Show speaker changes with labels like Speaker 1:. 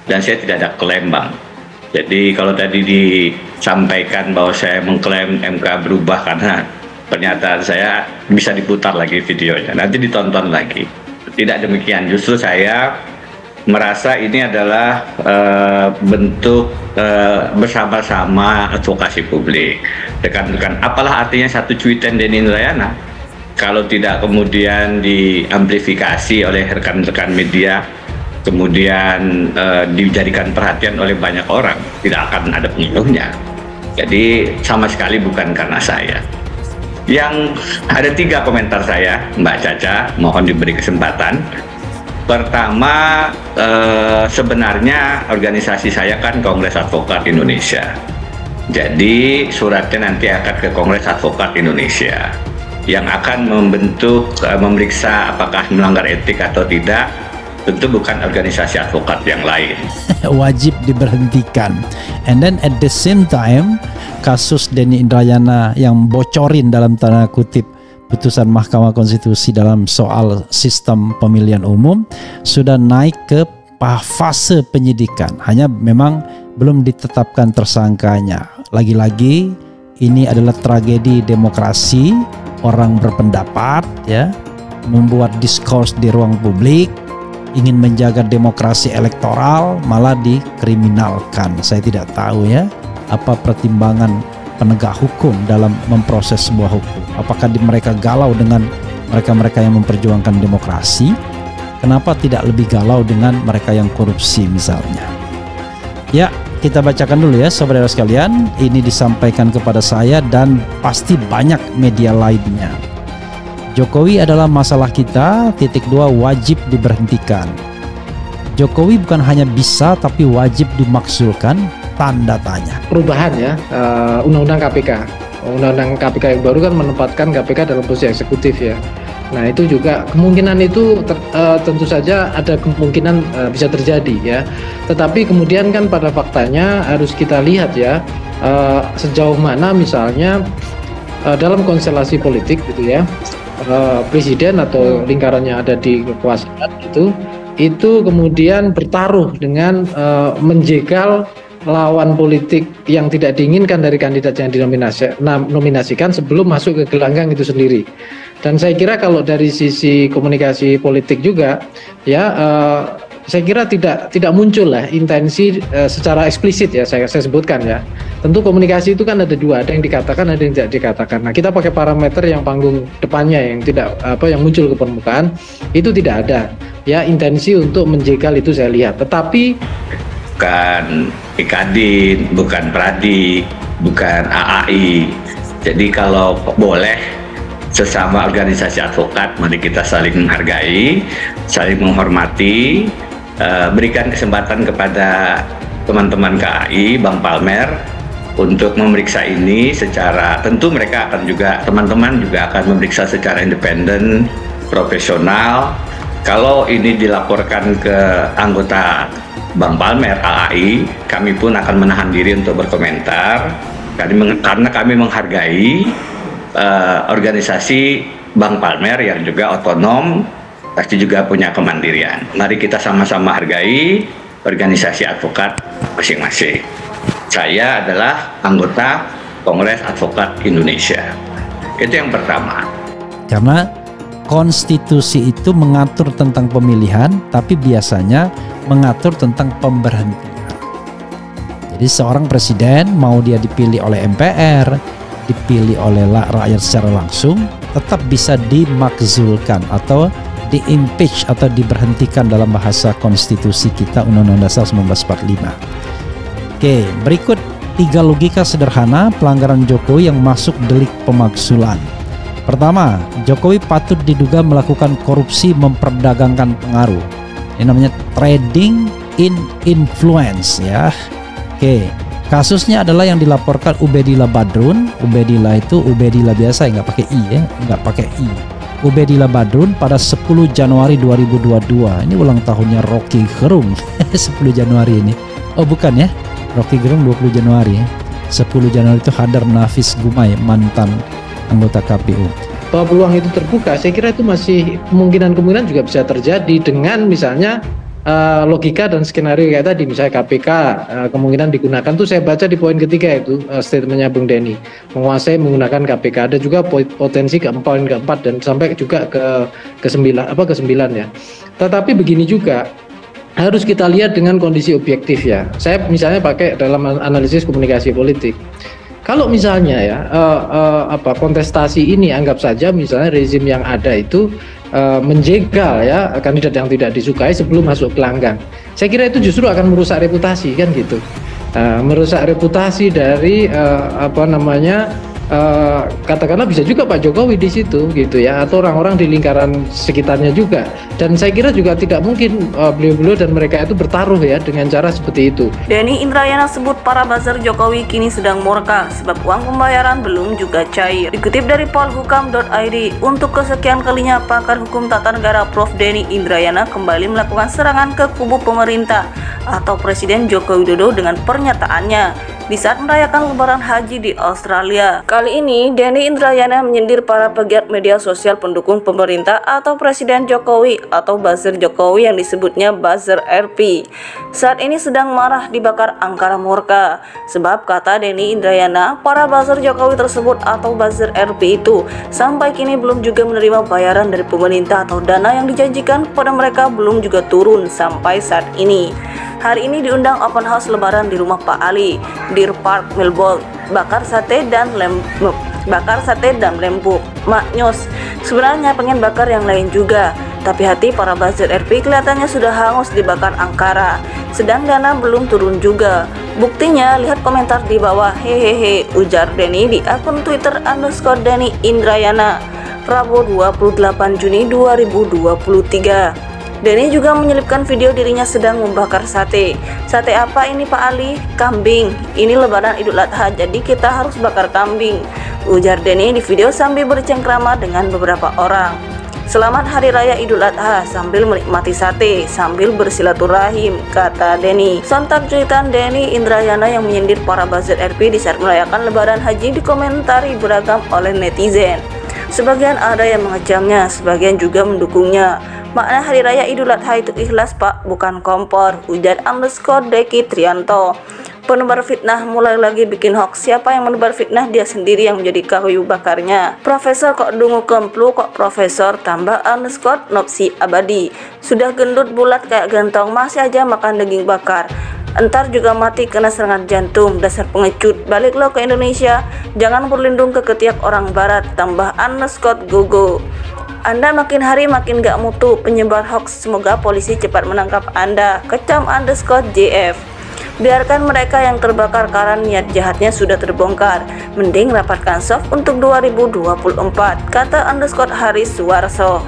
Speaker 1: dan saya tidak ada klaim, Bang. Jadi kalau tadi disampaikan bahwa saya mengklaim MK berubah karena pernyataan saya, bisa diputar lagi videonya, nanti ditonton lagi. Tidak demikian, justru saya merasa ini adalah bentuk bersama-sama advokasi publik. Rekan-rekan, apalah artinya satu cuitan Denny Indrayana kalau tidak kemudian diamplifikasi oleh rekan-rekan media, kemudian dijadikan perhatian oleh banyak orang, tidak akan ada pengaruhnya. Jadi sama sekali bukan karena saya. Yang ada 3 komentar saya, Mbak Caca, mohon diberi kesempatan. Pertama, sebenarnya organisasi saya kan Kongres Advokat Indonesia. Jadi suratnya nanti akan ke Kongres Advokat Indonesia yang akan membentuk, memeriksa apakah melanggar etik atau tidak. Tentu bukan organisasi advokat yang lain.
Speaker 2: Wajib diberhentikan. And then at the same time, kasus Denny Indrayana yang bocorin dalam tanda kutip putusan Mahkamah Konstitusi dalam soal sistem pemilihan umum sudah naik ke fase penyidikan. Hanya memang belum ditetapkan tersangkanya. Lagi-lagi ini adalah tragedi demokrasi, orang berpendapat ya, membuat diskurs di ruang publik, ingin menjaga demokrasi elektoral malah dikriminalkan. Saya tidak tahu ya apa pertimbangan penegak hukum dalam memproses sebuah hukum. Apakah mereka galau dengan mereka-mereka yang memperjuangkan demokrasi? Kenapa tidak lebih galau dengan mereka yang korupsi misalnya? Ya, kita bacakan dulu ya saudara sekalian. Ini disampaikan kepada saya dan pasti banyak media lainnya. Jokowi adalah masalah kita, .2 wajib diberhentikan. Jokowi bukan hanya bisa tapi wajib dimakzulkan, tanda tanya.
Speaker 3: Perubahan ya, Undang-Undang KPK. Undang-Undang KPK yang baru kan menempatkan KPK dalam posisi eksekutif ya. Nah itu juga kemungkinan itu tentu saja ada kemungkinan bisa terjadi ya. Tetapi kemudian kan pada faktanya harus kita lihat ya, sejauh mana misalnya dalam konstelasi politik gitu ya, presiden atau lingkarannya ada di kekuasaan itu kemudian bertaruh dengan menjegal lawan politik yang tidak diinginkan dari kandidat yang dinominasikan sebelum masuk ke gelanggang itu sendiri. Dan saya kira kalau dari sisi komunikasi politik juga ya, saya kira tidak muncul lah intensi secara eksplisit ya, saya sebutkan ya. Tentu komunikasi itu kan ada 2, ada yang dikatakan, ada yang tidak dikatakan. Nah kita pakai parameter yang panggung depannya yang tidak yang muncul ke permukaan itu tidak ada ya intensi untuk menjegal itu saya lihat. Tetapi
Speaker 1: bukan Ikadin, bukan Pradi, bukan AAI. Jadi kalau boleh sesama organisasi advokat, mari kita saling menghargai, saling menghormati, berikan kesempatan kepada teman-teman KAI, Bang Palmer, untuk memeriksa ini secara, tentu mereka akan juga, teman-teman juga akan memeriksa secara independen, profesional. Kalau ini dilaporkan ke anggota Bang Palmer, AAI, kami pun akan menahan diri untuk berkomentar, karena kami menghargai organisasi Bang Palmer yang juga otonom, pasti juga punya kemandirian. Mari kita sama-sama hargai organisasi advokat masing-masing. Saya adalah anggota Kongres Advokat Indonesia. Itu yang pertama.
Speaker 2: Karena konstitusi itu mengatur tentang pemilihan, tapi biasanya mengatur tentang pemberhentian. Jadi seorang presiden mau dia dipilih oleh MPR, dipilih oleh rakyat secara langsung, tetap bisa dimakzulkan atau di-impeach atau diberhentikan dalam bahasa konstitusi kita, Undang-Undang Dasar 1945. Oke, berikut 3 logika sederhana pelanggaran Jokowi yang masuk delik pemakzulan. Pertama, Jokowi patut diduga melakukan korupsi memperdagangkan pengaruh. Ini namanya trading in influence ya. Oke, kasusnya adalah yang dilaporkan Ubedillah Badrun. Ubedillah itu Ubedillah biasa, nggak pakai i ya, nggak pakai i. Ubedillah Badrun pada 10 Januari 2022. Ini ulang tahunnya Rocky Gerung. 10 Januari ini. Oh bukan ya, Rocky Gerung 20 Januari ya. 10 Januari itu Hadar Nafis Gumai, mantan anggota KPU.
Speaker 3: Bahwa peluang itu terbuka, saya kira itu masih kemungkinan juga bisa terjadi dengan misalnya logika dan skenario kayak tadi, misalnya KPK kemungkinan digunakan tuh saya baca di poin ketiga itu statementnya Bung Denny, menguasai menggunakan KPK. Ada juga potensi ke poin keempat dan sampai juga ke 9 ya. Tetapi begini juga, harus kita lihat dengan kondisi objektif ya. Saya misalnya pakai dalam analisis komunikasi politik. Kalau misalnya ya kontestasi ini anggap saja misalnya rezim yang ada itu menjegal ya kandidat yang tidak disukai sebelum masuk gelanggang. Saya kira itu justru akan merusak reputasi kan gitu. Merusak reputasi dari katakanlah bisa juga Pak Jokowi di situ gitu ya, atau orang-orang di lingkaran sekitarnya juga. Dan saya kira juga tidak mungkin beliau-beliau dan mereka itu bertaruh ya dengan cara seperti itu.
Speaker 4: Denny Indrayana sebut para buzzer Jokowi kini sedang murka sebab uang pembayaran belum juga cair. Dikutip dari polhukam.id, untuk kesekian kalinya pakar hukum tata negara Prof. Denny Indrayana kembali melakukan serangan ke kubu pemerintah atau Presiden Joko Widodo dengan pernyataannya di saat merayakan Lebaran Haji di Australia. Kali ini, Denny Indrayana menyindir para pegiat media sosial pendukung pemerintah atau Presiden Jokowi atau buzzer Jokowi yang disebutnya buzzer RP. Saat ini sedang marah dibakar angkara murka. Sebab kata Denny Indrayana, para buzzer Jokowi tersebut atau buzzer RP itu sampai kini belum juga menerima bayaran dari pemerintah atau dana yang dijanjikan kepada mereka belum juga turun sampai saat ini. Hari ini diundang open house Lebaran di rumah Pak Ali, Deer Park, Melbourne, bakar sate dan lembuk. Maknyos, sebenarnya pengen bakar yang lain juga, tapi hati para buzzer RP kelihatannya sudah hangus dibakar angkara, sedang dana belum turun juga. Buktinya lihat komentar di bawah, hehehe, ujar Denny di akun Twitter _Denny Indrayana, Rabu 28 Juni 2023. Denny juga menyelipkan video dirinya sedang membakar sate. Sate apa ini Pak Ali? Kambing. Ini Lebaran Idul Adha, jadi kita harus bakar kambing, ujar Denny di video sambil bercengkrama dengan beberapa orang. Selamat Hari Raya Idul Adha sambil menikmati sate, sambil bersilaturahim, kata Denny. Sontak cuitan Denny Indrayana yang menyindir para buzzer RP di saat merayakan Lebaran Haji dikomentari beragam oleh netizen. Sebagian ada yang mengecamnya, sebagian juga mendukungnya. Makna Hari Raya Idul Adha itu ikhlas Pak, bukan kompor, ujar _Deki Trianto. Penebar fitnah mulai lagi bikin hoax. Siapa yang menebar fitnah? Dia sendiri yang menjadi kayu bakarnya. Profesor kok dungu kemplu, kok profesor, tambah _Nopsi Abadi. Sudah gendut bulat kayak gantong, masih aja makan daging bakar. Entar juga mati kena serangan jantung, dasar pengecut. Balik lo ke Indonesia, jangan berlindung ke ketiak orang barat, tambah _Gogo. Anda makin hari makin gak mutu, penyebar hoax, semoga polisi cepat menangkap Anda, kecam _JF. Biarkan mereka yang terbakar karena niat jahatnya sudah terbongkar, mending rapatkan soft untuk 2024, kata _Haris Suwarso.